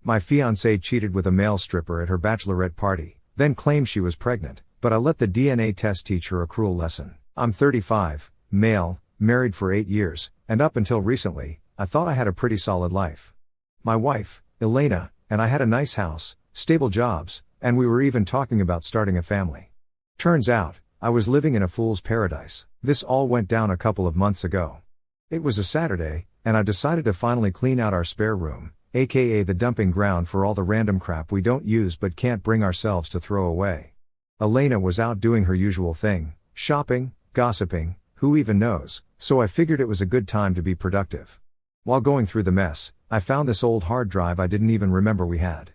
My fiancée cheated with a male stripper at her bachelorette party, then claimed she was pregnant, but I let the DNA test teach her a cruel lesson. I'm 35, male, married for 8 years, and up until recently, I thought I had a pretty solid life. My wife, Elena, and I had a nice house, stable jobs, and we were even talking about starting a family. Turns out, I was living in a fool's paradise. This all went down a couple of months ago. It was a Saturday, and I decided to finally clean out our spare room, aka the dumping ground for all the random crap we don't use but can't bring ourselves to throw away. Elena was out doing her usual thing, shopping, gossiping, who even knows, so I figured it was a good time to be productive. While going through the mess, I found this old hard drive I didn't even remember we had.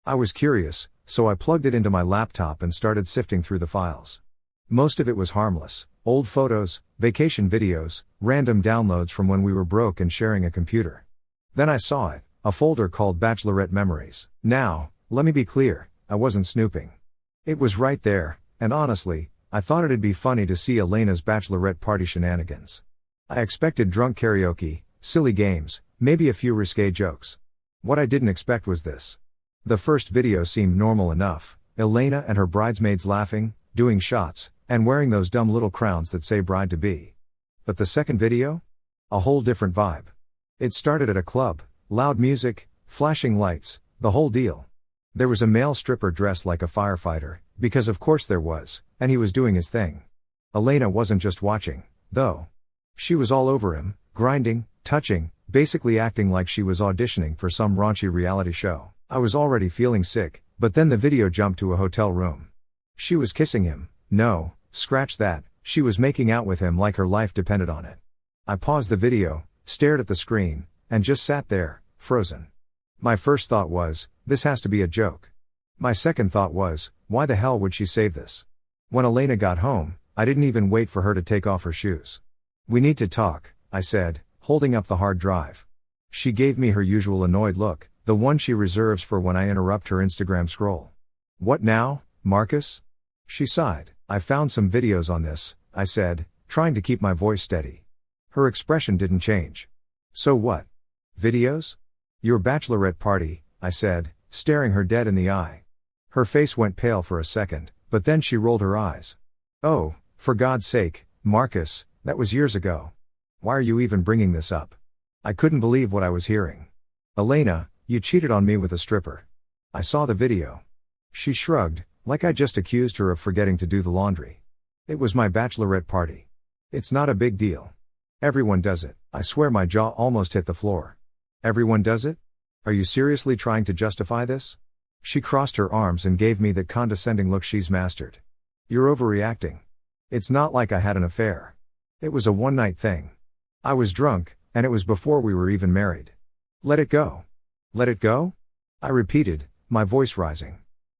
I was curious, so I plugged it into my laptop and started sifting through the files. Most of it was harmless, old photos, vacation videos, random downloads from when we were broke and sharing a computer. Then I saw it, a folder called Bachelorette Memories. Now, let me be clear, I wasn't snooping. It was right there, and honestly, I thought it'd be funny to see Elena's bachelorette party shenanigans. I expected drunk karaoke, silly games, maybe a few risque jokes. What I didn't expect was this. The first video seemed normal enough, Elena and her bridesmaids laughing, doing shots, and wearing those dumb little crowns that say bride-to-be. But the second video? A whole different vibe. It started at a club, loud music, flashing lights, the whole deal. There was a male stripper dressed like a firefighter, because of course there was, and he was doing his thing. Elena wasn't just watching, though. She was all over him, grinding, touching, basically acting like she was auditioning for some raunchy reality show. I was already feeling sick, but then the video jumped to a hotel room. She was kissing him. No, scratch that, she was making out with him like her life depended on it. I paused the video, stared at the screen, and just sat there, frozen. My first thought was, this has to be a joke. My second thought was, why the hell would she save this? When Elena got home, I didn't even wait for her to take off her shoes. We need to talk, I said, holding up the hard drive. She gave me her usual annoyed look, the one she reserves for when I interrupt her Instagram scroll. What now, Marcus? She sighed. I found some videos on this, I said, trying to keep my voice steady. Her expression didn't change. So what? Videos? Your bachelorette party, I said, staring her dead in the eye. Her face went pale for a second, but then she rolled her eyes. Oh, for God's sake, Marcus, that was years ago. Why are you even bringing this up? I couldn't believe what I was hearing. Elena, you cheated on me with a stripper. I saw the video. She shrugged, like I just accused her of forgetting to do the laundry. It was my bachelorette party. It's not a big deal. Everyone does it. I swear my jaw almost hit the floor. Everyone does it? Are you seriously trying to justify this? She crossed her arms and gave me that condescending look she's mastered. You're overreacting. It's not like I had an affair. It was a one-night thing. I was drunk, and it was before we were even married. Let it go. Let it go? I repeated, my voice rising.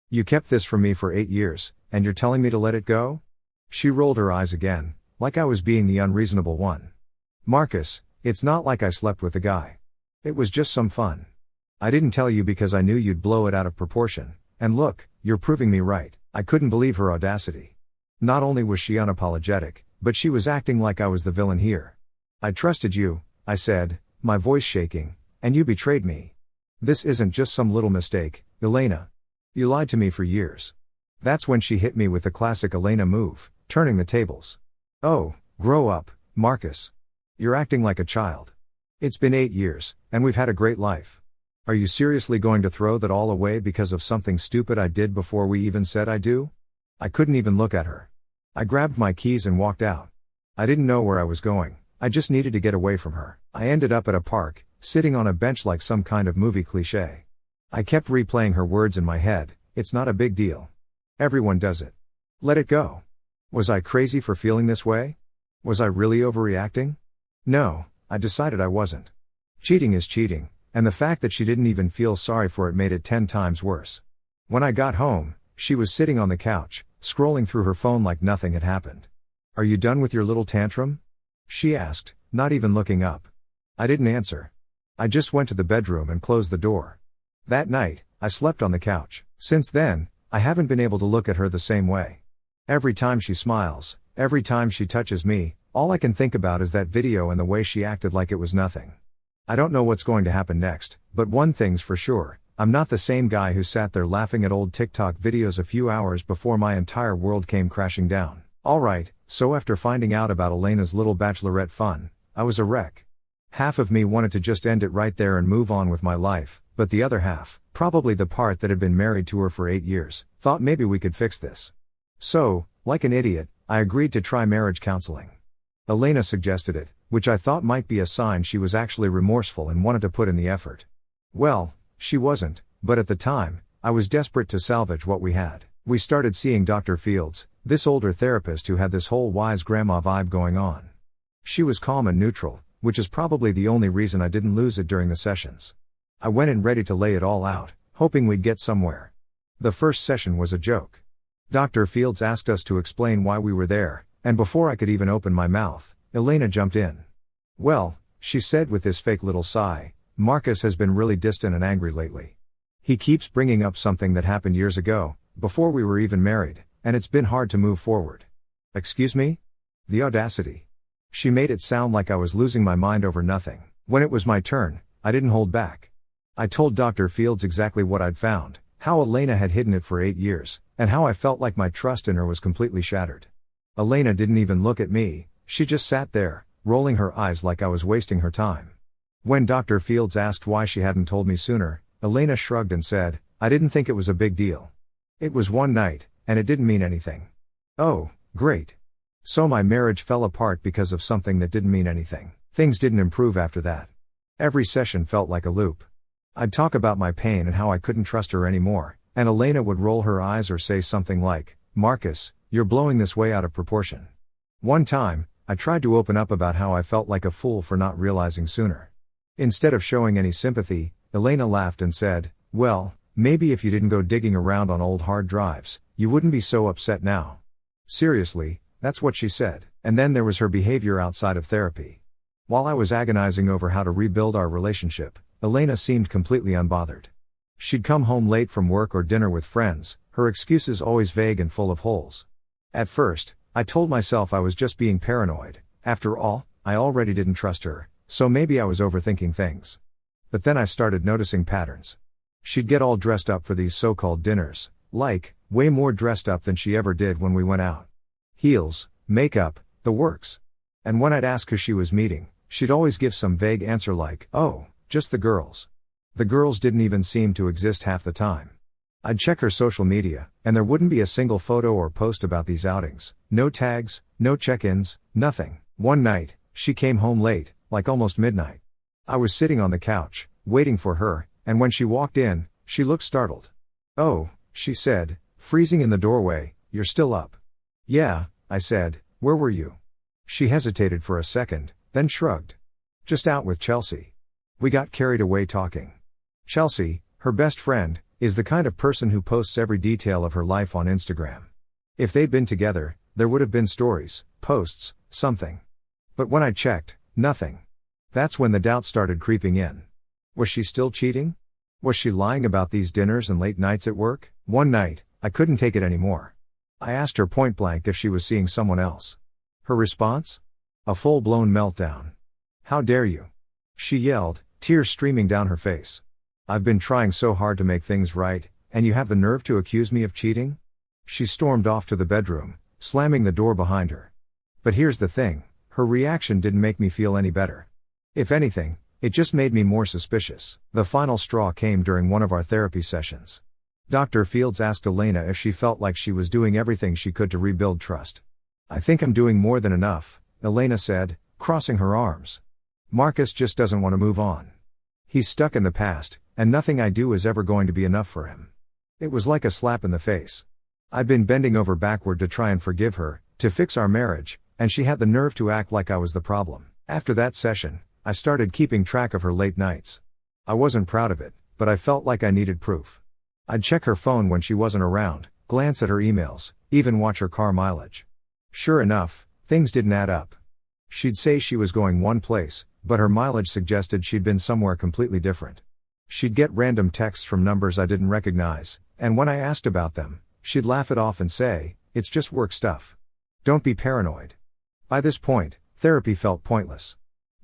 You kept this from me for 8 years, and you're telling me to let it go? She rolled her eyes again, like I was being the unreasonable one. Marcus, it's not like I slept with the guy. It was just some fun. I didn't tell you because I knew you'd blow it out of proportion, and look, you're proving me right. I couldn't believe her audacity. Not only was she unapologetic, but she was acting like I was the villain here. I trusted you, I said, my voice shaking, and you betrayed me. This isn't just some little mistake, Elena. You lied to me for years. That's when she hit me with the classic Elena move, turning the tables. Oh, grow up, Marcus. You're acting like a child. It's been 8 years, and we've had a great life. Are you seriously going to throw that all away because of something stupid I did before we even said I do? I couldn't even look at her. I grabbed my keys and walked out. I didn't know where I was going, I just needed to get away from her. I ended up at a park, sitting on a bench like some kind of movie cliché. I kept replaying her words in my head, it's not a big deal. Everyone does it. Let it go. Was I crazy for feeling this way? Was I really overreacting? No, I decided I wasn't. Cheating is cheating, and the fact that she didn't even feel sorry for it made it 10 times worse. When I got home, she was sitting on the couch, scrolling through her phone like nothing had happened. Are you done with your little tantrum? She asked, not even looking up. I didn't answer. I just went to the bedroom and closed the door. That night, I slept on the couch. Since then, I haven't been able to look at her the same way. Every time she smiles, every time she touches me, all I can think about is that video and the way she acted like it was nothing. I don't know what's going to happen next, but one thing's for sure, I'm not the same guy who sat there laughing at old TikTok videos a few hours before my entire world came crashing down. Alright, so after finding out about Elena's little bachelorette fun, I was a wreck. Half of me wanted to just end it right there and move on with my life, but the other half, probably the part that had been married to her for 8 years, thought maybe we could fix this. So, like an idiot, I agreed to try marriage counseling. Elena suggested it, which I thought might be a sign she was actually remorseful and wanted to put in the effort. Well, she wasn't, but at the time, I was desperate to salvage what we had. We started seeing Dr. Fields, this older therapist who had this whole wise grandma vibe going on. She was calm and neutral, which is probably the only reason I didn't lose it during the sessions. I went in ready to lay it all out, hoping we'd get somewhere. The first session was a joke. Dr. Fields asked us to explain why we were there, and before I could even open my mouth, Elena jumped in. Well, she said with this fake little sigh, Marcus has been really distant and angry lately. He keeps bringing up something that happened years ago, before we were even married, and it's been hard to move forward. Excuse me? The audacity. She made it sound like I was losing my mind over nothing. When it was my turn, I didn't hold back. I told Dr. Fields exactly what I'd found, how Elena had hidden it for 8 years, and how I felt like my trust in her was completely shattered. Elena didn't even look at me, she just sat there, rolling her eyes like I was wasting her time. When Dr. Fields asked why she hadn't told me sooner, Elena shrugged and said, I didn't think it was a big deal. It was one night, and it didn't mean anything. Oh, great. So my marriage fell apart because of something that didn't mean anything. Things didn't improve after that. Every session felt like a loop. I'd talk about my pain and how I couldn't trust her anymore, and Elena would roll her eyes or say something like, Marcus, you're blowing this way out of proportion. One time, I tried to open up about how I felt like a fool for not realizing sooner. Instead of showing any sympathy, Elena laughed and said, well, maybe if you didn't go digging around on old hard drives, you wouldn't be so upset now. Seriously, that's what she said. And then there was her behavior outside of therapy. While I was agonizing over how to rebuild our relationship, Elena seemed completely unbothered. She'd come home late from work or dinner with friends, her excuses always vague and full of holes. At first, I told myself I was just being paranoid. After all, I already didn't trust her, so maybe I was overthinking things. But then I started noticing patterns. She'd get all dressed up for these so-called dinners, like, way more dressed up than she ever did when we went out. Heels, makeup, the works. And when I'd ask who she was meeting, she'd always give some vague answer like, oh, just the girls. The girls didn't even seem to exist half the time. I'd check her social media, and there wouldn't be a single photo or post about these outings, no tags, no check-ins, nothing. One night, she came home late, like almost midnight. I was sitting on the couch, waiting for her, and when she walked in, she looked startled. Oh, she said, freezing in the doorway, you're still up. Yeah, I said, where were you? She hesitated for a second, then shrugged. Just out with Chelsea. We got carried away talking. Chelsea, her best friend, is the kind of person who posts every detail of her life on Instagram. If they'd been together, there would have been stories, posts, something. But when I checked, nothing. That's when the doubt started creeping in. Was she still cheating? Was she lying about these dinners and late nights at work? One night, I couldn't take it anymore. I asked her point blank if she was seeing someone else. Her response? A full-blown meltdown. How dare you? She yelled, tears streaming down her face. I've been trying so hard to make things right, and you have the nerve to accuse me of cheating? She stormed off to the bedroom, slamming the door behind her. But here's the thing, her reaction didn't make me feel any better. If anything, it just made me more suspicious. The final straw came during one of our therapy sessions. Dr. Fields asked Elena if she felt like she was doing everything she could to rebuild trust. I think I'm doing more than enough, Elena said, crossing her arms. Marcus just doesn't want to move on. He's stuck in the past, and nothing I do is ever going to be enough for him. It was like a slap in the face. I'd been bending over backward to try and forgive her, to fix our marriage, and she had the nerve to act like I was the problem. After that session, I started keeping track of her late nights. I wasn't proud of it, but I felt like I needed proof. I'd check her phone when she wasn't around, glance at her emails, even watch her car mileage. Sure enough, things didn't add up. She'd say she was going one place, but her mileage suggested she'd been somewhere completely different. She'd get random texts from numbers I didn't recognize, and when I asked about them, she'd laugh it off and say, it's just work stuff. Don't be paranoid. By this point, therapy felt pointless.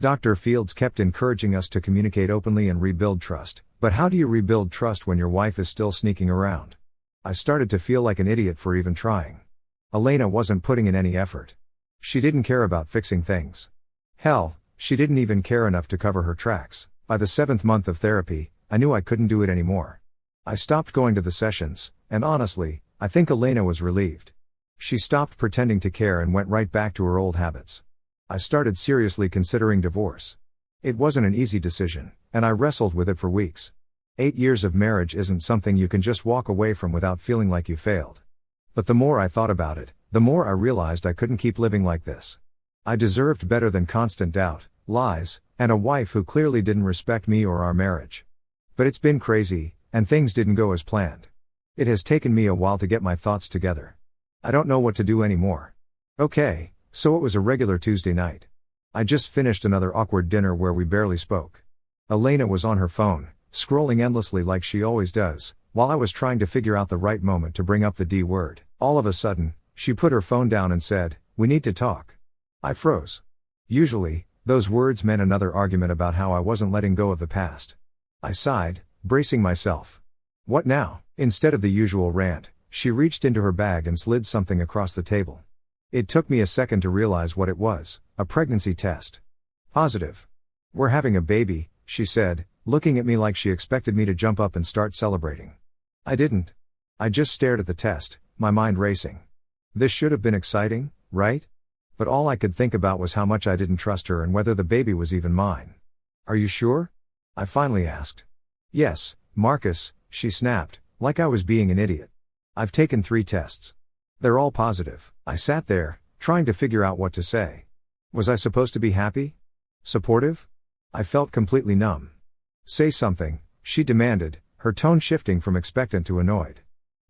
Dr. Fields kept encouraging us to communicate openly and rebuild trust, but But how do you rebuild trust when your wife is still sneaking around? I started to feel like an idiot for even trying. Elena wasn't putting in any effort. She didn't care about fixing things. Hell, she didn't even care enough to cover her tracks. By the 7th month of therapy, I knew I couldn't do it anymore. I stopped going to the sessions, and honestly, I think Elena was relieved. She stopped pretending to care and went right back to her old habits. I started seriously considering divorce. It wasn't an easy decision, and I wrestled with it for weeks. 8 years of marriage isn't something you can just walk away from without feeling like you failed. But the more I thought about it, the more I realized I couldn't keep living like this. I deserved better than constant doubt, lies, and a wife who clearly didn't respect me or our marriage. But it's been crazy, and things didn't go as planned. It has taken me a while to get my thoughts together. I don't know what to do anymore. Okay, so it was a regular Tuesday night. I just finished another awkward dinner where we barely spoke. Elena was on her phone, scrolling endlessly like she always does, while I was trying to figure out the right moment to bring up the D word. All of a sudden, she put her phone down and said, "We need to talk." I froze. Usually, those words meant another argument about how I wasn't letting go of the past. I sighed, bracing myself. What now? Instead of the usual rant, she reached into her bag and slid something across the table. It took me a second to realize what it was, a pregnancy test. Positive. "We're having a baby," she said, looking at me like she expected me to jump up and start celebrating. I didn't. I just stared at the test, my mind racing. This should have been exciting, right? But all I could think about was how much I didn't trust her and whether the baby was even mine. "Are you sure?" I finally asked. "Yes, Marcus," she snapped, like I was being an idiot. "I've taken 3 tests. They're all positive." I sat there, trying to figure out what to say. Was I supposed to be happy? Supportive? I felt completely numb. "Say something," she demanded, her tone shifting from expectant to annoyed.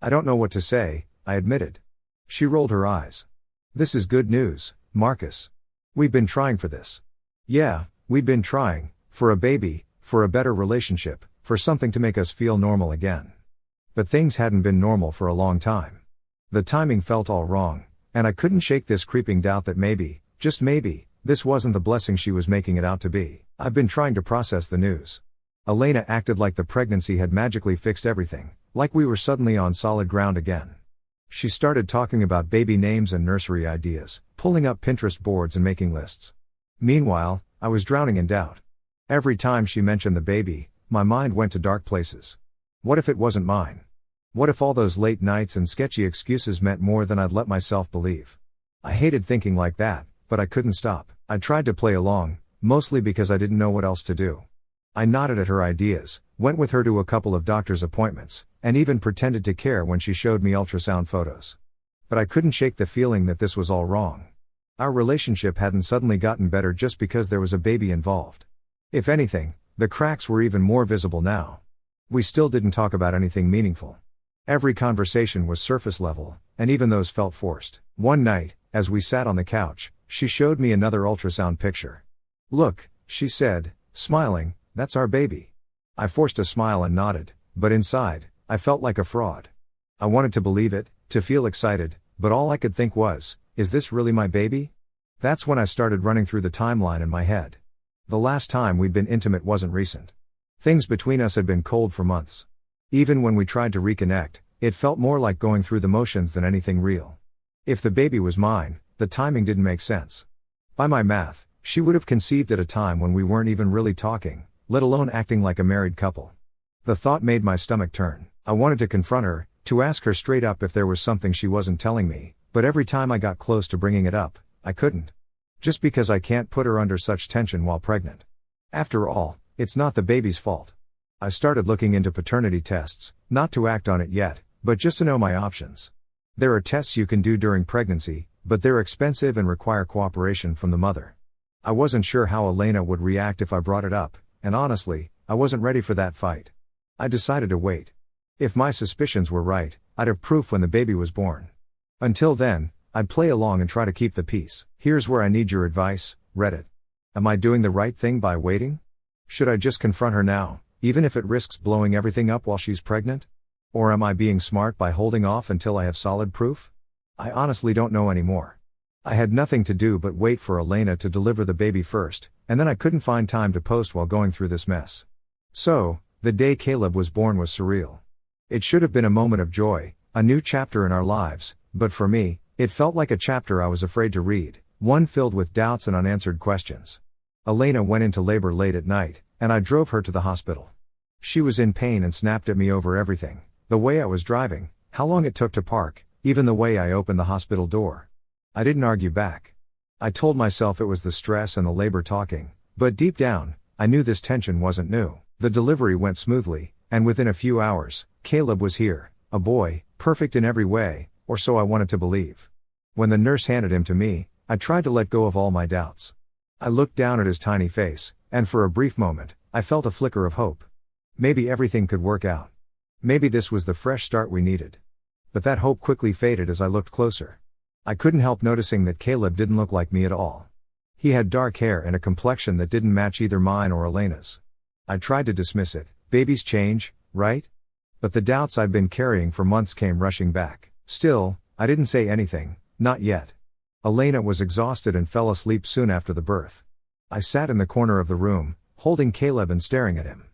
"I don't know what to say," I admitted. She rolled her eyes. "This is good news, Marcus. We've been trying for this." "Yeah, we've been trying, for a baby, for a better relationship, for something to make us feel normal again. But things hadn't been normal for a long time. The timing felt all wrong, and I couldn't shake this creeping doubt that maybe, just maybe, this wasn't the blessing she was making it out to be. I've been trying to process the news." Elena acted like the pregnancy had magically fixed everything, like we were suddenly on solid ground again. She started talking about baby names and nursery ideas, pulling up Pinterest boards and making lists. Meanwhile, I was drowning in doubt. Every time she mentioned the baby, my mind went to dark places. What if it wasn't mine? What if all those late nights and sketchy excuses meant more than I'd let myself believe? I hated thinking like that, but I couldn't stop. I tried to play along, mostly because I didn't know what else to do. I nodded at her ideas, went with her to a couple of doctor's appointments, and even pretended to care when she showed me ultrasound photos. But I couldn't shake the feeling that this was all wrong. Our relationship hadn't suddenly gotten better just because there was a baby involved. If anything, the cracks were even more visible now. We still didn't talk about anything meaningful. Every conversation was surface level, and even those felt forced. One night, as we sat on the couch, she showed me another ultrasound picture. "Look," she said, smiling, "that's our baby." I forced a smile and nodded, but inside, I felt like a fraud. I wanted to believe it, to feel excited, but all I could think was, is this really my baby? That's when I started running through the timeline in my head. The last time we'd been intimate wasn't recent. Things between us had been cold for months. Even when we tried to reconnect, it felt more like going through the motions than anything real. If the baby was mine, the timing didn't make sense. By my math, she would have conceived at a time when we weren't even really talking, let alone acting like a married couple. The thought made my stomach turn. I wanted to confront her, to ask her straight up if there was something she wasn't telling me, but every time I got close to bringing it up, I couldn't. Just because I can't put her under such tension while pregnant. After all, it's not the baby's fault. I started looking into paternity tests, not to act on it yet, but just to know my options. There are tests you can do during pregnancy, but they're expensive and require cooperation from the mother. I wasn't sure how Elena would react if I brought it up, and honestly, I wasn't ready for that fight. I decided to wait. If my suspicions were right, I'd have proof when the baby was born. Until then, I'd play along and try to keep the peace. Here's where I need your advice, Reddit. Am I doing the right thing by waiting? Should I just confront her now, even if it risks blowing everything up while she's pregnant? Or am I being smart by holding off until I have solid proof? I honestly don't know anymore. I had nothing to do but wait for Elena to deliver the baby first, and then I couldn't find time to post while going through this mess. So, The day Caleb was born was surreal. It should have been a moment of joy, a new chapter in our lives, but for me, it felt like a chapter I was afraid to read, one filled with doubts and unanswered questions. Elena went into labor late at night, and I drove her to the hospital. She was in pain and snapped at me over everything, the way I was driving, how long it took to park, even the way I opened the hospital door. I didn't argue back. I told myself it was the stress and the labor talking, but deep down, I knew this tension wasn't new. The delivery went smoothly, and within a few hours, Caleb was here, a boy, perfect in every way, or so I wanted to believe. When the nurse handed him to me, I tried to let go of all my doubts. I looked down at his tiny face, and for a brief moment, I felt a flicker of hope. Maybe everything could work out. Maybe this was the fresh start we needed. But that hope quickly faded as I looked closer. I couldn't help noticing that Caleb didn't look like me at all. He had dark hair and a complexion that didn't match either mine or Elena's. I tried to dismiss it. Babies change, right? But the doubts I'd been carrying for months came rushing back. Still, I didn't say anything, not yet. Elena was exhausted and fell asleep soon after the birth. I sat in the corner of the room, holding Caleb and staring at him.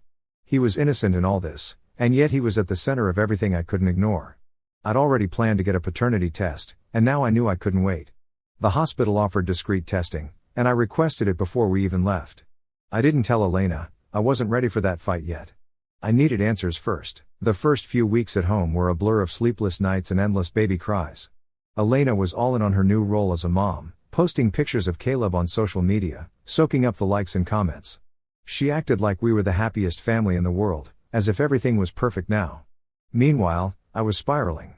He was innocent in all this, and yet he was at the center of everything I couldn't ignore. I'd already planned to get a paternity test, and now I knew I couldn't wait. The hospital offered discreet testing, and I requested it before we even left. I didn't tell Elena, I wasn't ready for that fight yet. I needed answers first. The first few weeks at home were a blur of sleepless nights and endless baby cries. Elena was all in on her new role as a mom, posting pictures of Caleb on social media, soaking up the likes and comments. She acted like we were the happiest family in the world, as if everything was perfect now. Meanwhile, I was spiraling.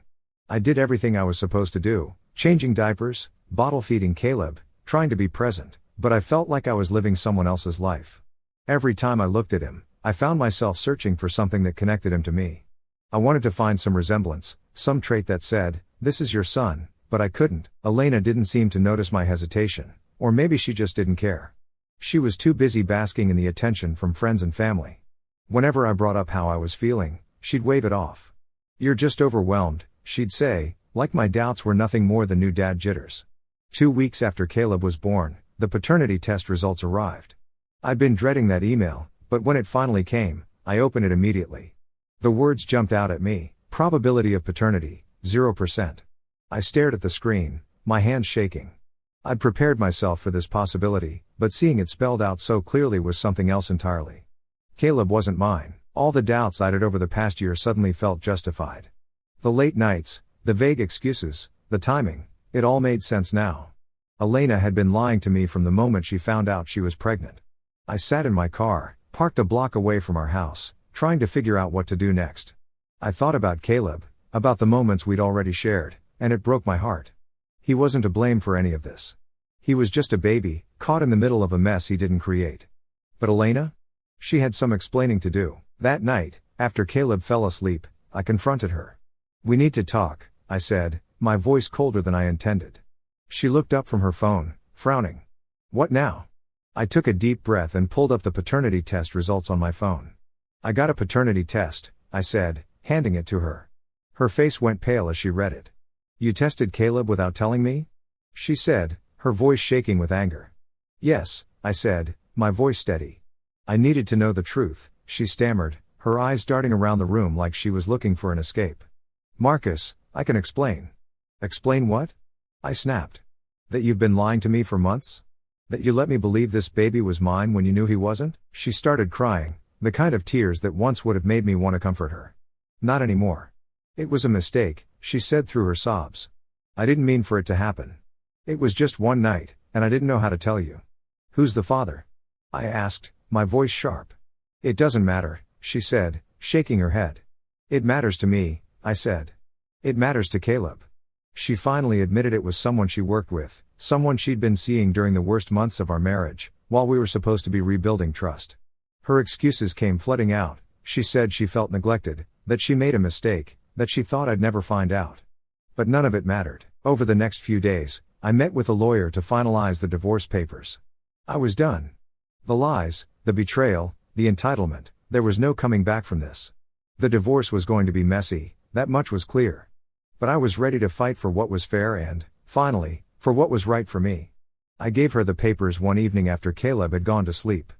I did everything I was supposed to do, changing diapers, bottle feeding Caleb, trying to be present, but I felt like I was living someone else's life. Every time I looked at him, I found myself searching for something that connected him to me. I wanted to find some resemblance, some trait that said, "This is your son," but I couldn't. Elena didn't seem to notice my hesitation, or maybe she just didn't care. She was too busy basking in the attention from friends and family. Whenever I brought up how I was feeling, she'd wave it off. "You're just overwhelmed," she'd say, like my doubts were nothing more than new dad jitters. 2 weeks after Caleb was born, the paternity test results arrived. I'd been dreading that email, but when it finally came, I opened it immediately. The words jumped out at me: probability of paternity, 0%. I stared at the screen, my hands shaking. I'd prepared myself for this possibility, but seeing it spelled out so clearly was something else entirely. Caleb wasn't mine. All the doubts I'd had over the past year suddenly felt justified. The late nights, the vague excuses, the timing, it all made sense now. Elena had been lying to me from the moment she found out she was pregnant. I sat in my car, parked a block away from our house, trying to figure out what to do next. I thought about Caleb, about the moments we'd already shared, and it broke my heart. He wasn't to blame for any of this. He was just a baby, caught in the middle of a mess he didn't create. But Elena? She had some explaining to do. That night, after Caleb fell asleep, I confronted her. "We need to talk," I said, my voice colder than I intended. She looked up from her phone, frowning. "What now?" I took a deep breath and pulled up the paternity test results on my phone. "I got a paternity test," I said, handing it to her. Her face went pale as she read it. "You tested Caleb without telling me?" she said, her voice shaking with anger. "Yes," I said, my voice steady. "I needed to know the truth," she stammered, her eyes darting around the room like she was looking for an escape. "Marcus, I can explain." "Explain what?" I snapped. "That you've been lying to me for months? That you let me believe this baby was mine when you knew he wasn't?" She started crying, the kind of tears that once would have made me want to comfort her. "Not anymore. It was a mistake," she said through her sobs. "I didn't mean for it to happen. It was just one night, and I didn't know how to tell you." "Who's the father?" I asked, my voice sharp. "It doesn't matter," she said, shaking her head. "It matters to me," I said. "It matters to Caleb." She finally admitted it was someone she worked with, someone she'd been seeing during the worst months of our marriage, while we were supposed to be rebuilding trust. Her excuses came flooding out. She said she felt neglected, that she made a mistake, that she thought I'd never find out. But none of it mattered. Over the next few days, I met with a lawyer to finalize the divorce papers. I was done. The lies, the betrayal, the entitlement, there was no coming back from this. The divorce was going to be messy, that much was clear. But I was ready to fight for what was fair and, finally, for what was right for me. I gave her the papers one evening after Caleb had gone to sleep.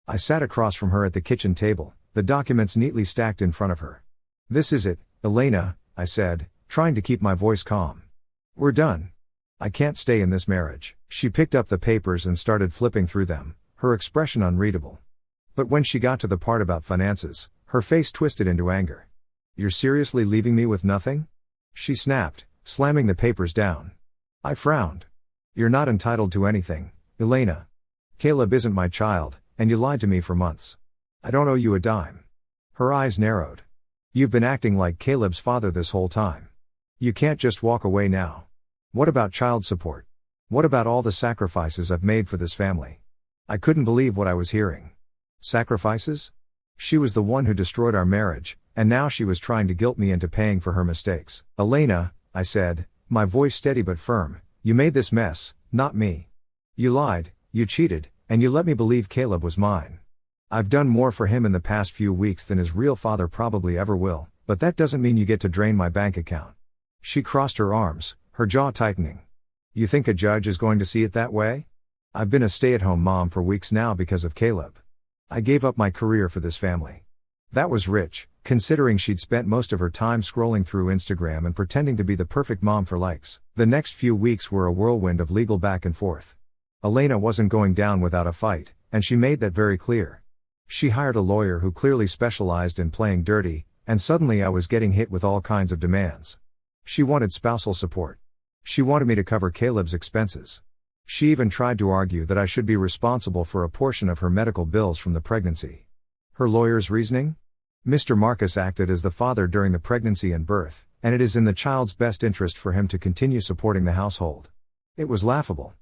I sat across from her at the kitchen table, the documents neatly stacked in front of her. "This is it, Elena," I said, trying to keep my voice calm. "We're done. I can't stay in this marriage." She picked up the papers and started flipping through them, her expression unreadable. But when she got to the part about finances, her face twisted into anger. "You're seriously leaving me with nothing?" she snapped, slamming the papers down. I frowned. "You're not entitled to anything, Elena. Caleb isn't my child, and you lied to me for months. I don't owe you a dime." Her eyes narrowed. "You've been acting like Caleb's father this whole time. You can't just walk away now. What about child support? What about all the sacrifices I've made for this family?" I couldn't believe what I was hearing. Sacrifices? She was the one who destroyed our marriage, and now she was trying to guilt me into paying for her mistakes. "Elena," I said, my voice steady but firm, "you made this mess, not me. You lied, you cheated, and you let me believe Caleb was mine. I've done more for him in the past few weeks than his real father probably ever will, but that doesn't mean you get to drain my bank account." She crossed her arms, her jaw tightening. "You think a judge is going to see it that way? I've been a stay-at-home mom for weeks now because of Caleb. I gave up my career for this family." That was rich, considering she'd spent most of her time scrolling through Instagram and pretending to be the perfect mom for likes. The next few weeks were a whirlwind of legal back and forth. Elena wasn't going down without a fight, and she made that very clear. She hired a lawyer who clearly specialized in playing dirty, and suddenly I was getting hit with all kinds of demands. She wanted spousal support. She wanted me to cover Caleb's expenses. She even tried to argue that I should be responsible for a portion of her medical bills from the pregnancy. Her lawyer's reasoning? Mr. Marcus acted as the father during the pregnancy and birth, and it is in the child's best interest for him to continue supporting the household. It was laughable.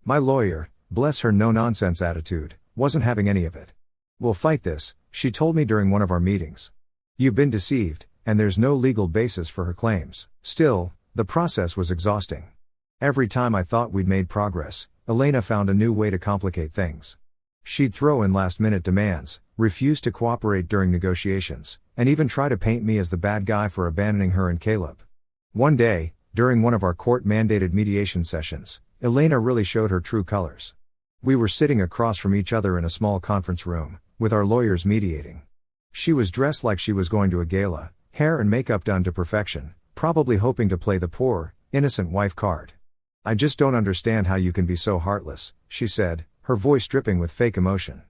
My lawyer, bless her no-nonsense attitude, wasn't having any of it. "We'll fight this," she told me during one of our meetings. "You've been deceived, and there's no legal basis for her claims." Still, the process was exhausting. Every time I thought we'd made progress, Elena found a new way to complicate things. She'd throw in last-minute demands, refuse to cooperate during negotiations, and even try to paint me as the bad guy for abandoning her and Caleb. One day, during one of our court-mandated mediation sessions, Elena really showed her true colors. We were sitting across from each other in a small conference room, with our lawyers mediating. She was dressed like she was going to a gala, hair and makeup done to perfection, probably hoping to play the poor, innocent wife card. "I just don't understand how you can be so heartless," she said, her voice dripping with fake emotion.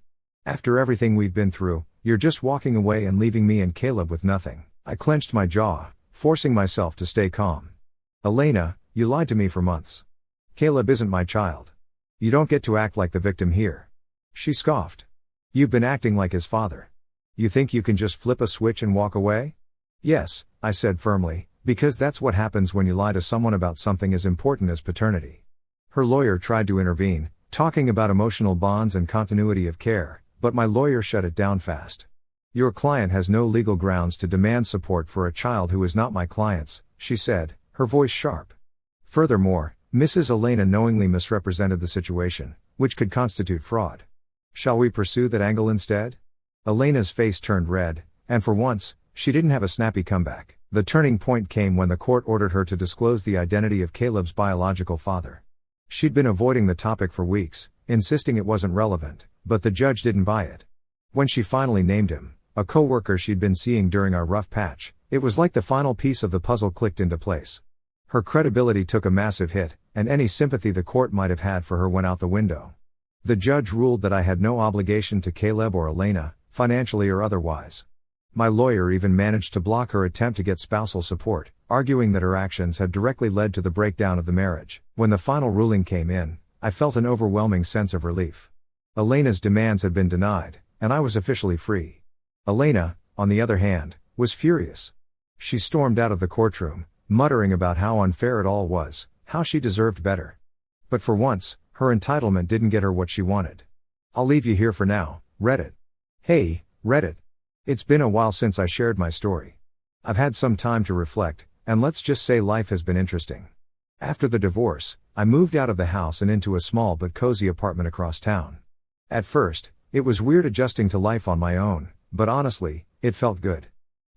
"After everything we've been through, you're just walking away and leaving me and Caleb with nothing." I clenched my jaw, forcing myself to stay calm. "Elena, you lied to me for months. Caleb isn't my child. You don't get to act like the victim here." She scoffed. "You've been acting like his father. You think you can just flip a switch and walk away?" "Yes," I said firmly, "because that's what happens when you lie to someone about something as important as paternity." Her lawyer tried to intervene, talking about emotional bonds and continuity of care, but my lawyer shut it down fast. "Your client has no legal grounds to demand support for a child who is not my client's," she said, her voice sharp. Furthermore, Mrs. Elena knowingly misrepresented the situation, which could constitute fraud. "Shall we pursue that angle instead?" Elena's face turned red, and for once, she didn't have a snappy comeback. The turning point came when the court ordered her to disclose the identity of Caleb's biological father. She'd been avoiding the topic for weeks, insisting it wasn't relevant, but the judge didn't buy it. When she finally named him, a coworker she'd been seeing during our rough patch, it was like the final piece of the puzzle clicked into place. Her credibility took a massive hit, and any sympathy the court might have had for her went out the window. The judge ruled that I had no obligation to Caleb or Elena, financially or otherwise. My lawyer even managed to block her attempt to get spousal support, arguing that her actions had directly led to the breakdown of the marriage. When the final ruling came in, I felt an overwhelming sense of relief. Elena's demands had been denied, and I was officially free. Elena, on the other hand, was furious. She stormed out of the courtroom, muttering about how unfair it all was, how she deserved better. But for once, her entitlement didn't get her what she wanted. "I'll leave you here for now, Reddit." Hey, Reddit. It's been a while since I shared my story. I've had some time to reflect, and let's just say life has been interesting. After the divorce, I moved out of the house and into a small but cozy apartment across town. At first, it was weird adjusting to life on my own, but honestly, it felt good.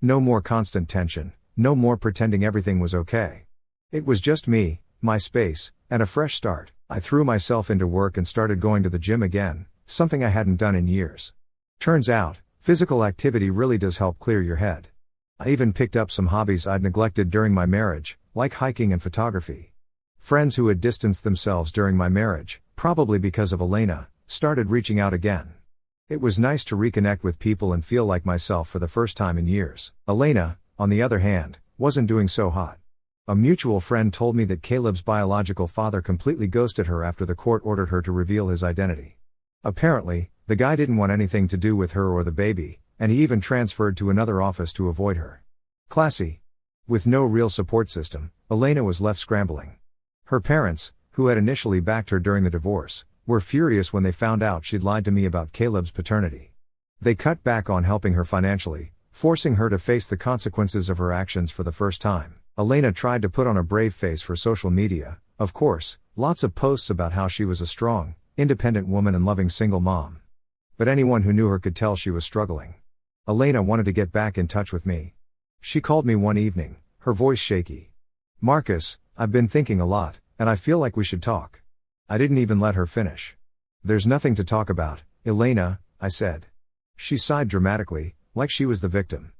No more constant tension, no more pretending everything was okay. It was just me, my space, and a fresh start. I threw myself into work and started going to the gym again, something I hadn't done in years. Turns out, Physical activity really does help clear your head. I even picked up some hobbies I'd neglected during my marriage, like hiking and photography. Friends who had distanced themselves during my marriage, probably because of Elena, started reaching out again. It was nice to reconnect with people and feel like myself for the first time in years. Elena, on the other hand, wasn't doing so hot. A mutual friend told me that Caleb's biological father completely ghosted her after the court ordered her to reveal his identity. Apparently, the guy didn't want anything to do with her or the baby, and he even transferred to another office to avoid her. Classy. With no real support system, Elena was left scrambling. Her parents, who had initially backed her during the divorce, were furious when they found out she'd lied to me about Caleb's paternity. They cut back on helping her financially, forcing her to face the consequences of her actions for the first time. Elena tried to put on a brave face for social media, of course, lots of posts about how she was a strong, independent woman and loving single mom. But anyone who knew her could tell she was struggling. Elena wanted to get back in touch with me. She called me one evening, her voice shaky. "Marcus, I've been thinking a lot, and I feel like we should talk." I didn't even let her finish. "There's nothing to talk about, Elena," I said. She sighed dramatically, like she was the victim.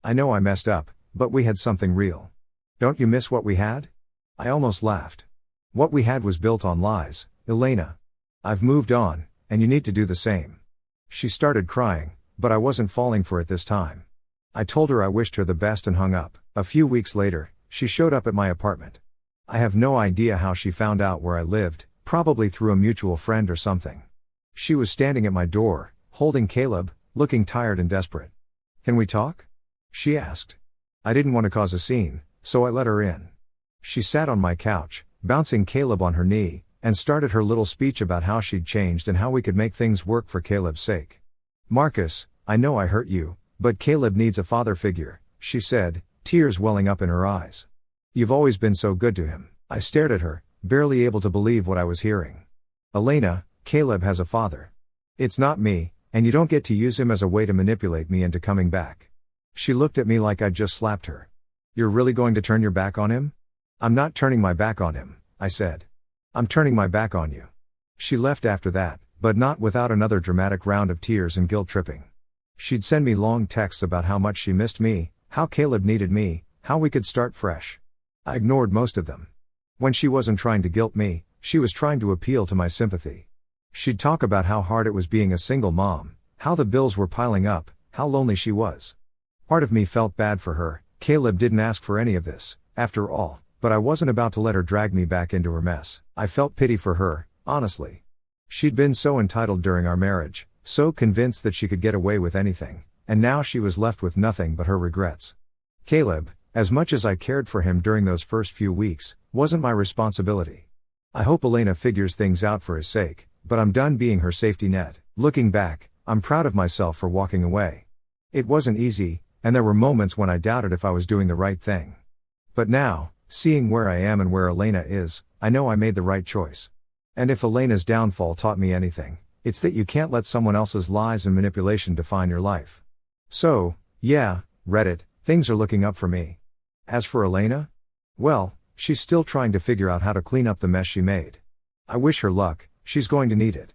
"I know I messed up, but we had something real. Don't you miss what we had?" I almost laughed. "What we had was built on lies, Elena. I've moved on, and you need to do the same." She started crying, but I wasn't falling for it this time. I told her I wished her the best and hung up. A few weeks later, she showed up at my apartment. I have no idea how she found out where I lived, probably through a mutual friend or something. She was standing at my door, holding Caleb, looking tired and desperate. "Can we talk?" she asked. I didn't want to cause a scene, so I let her in. She sat on my couch, bouncing Caleb on her knee, and started her little speech about how she'd changed and how we could make things work for Caleb's sake. "Marcus, I know I hurt you, but Caleb needs a father figure," she said, tears welling up in her eyes. "You've always been so good to him." I stared at her, barely able to believe what I was hearing. "Elena, Caleb has a father. It's not me, and you don't get to use him as a way to manipulate me into coming back." She looked at me like I'd just slapped her. "You're really going to turn your back on him?" "I'm not turning my back on him," I said. "I'm turning my back on you." She left after that, but not without another dramatic round of tears and guilt tripping. She'd send me long texts about how much she missed me, how Caleb needed me, how we could start fresh. I ignored most of them. When she wasn't trying to guilt me, she was trying to appeal to my sympathy. She'd talk about how hard it was being a single mom, how the bills were piling up, how lonely she was. Part of me felt bad for her. Caleb didn't ask for any of this, after all, but I wasn't about to let her drag me back into her mess. I felt pity for her, honestly. She'd been so entitled during our marriage, so convinced that she could get away with anything, and now she was left with nothing but her regrets. Caleb, as much as I cared for him during those first few weeks, wasn't my responsibility. I hope Elena figures things out for his sake, but I'm done being her safety net. Looking back, I'm proud of myself for walking away. It wasn't easy, and there were moments when I doubted if I was doing the right thing. But now, seeing where I am and where Elena is, I know I made the right choice. And if Elena's downfall taught me anything, it's that you can't let someone else's lies and manipulation define your life. So, yeah, Reddit, things are looking up for me. As for Elena? Well, she's still trying to figure out how to clean up the mess she made. I wish her luck, she's going to need it.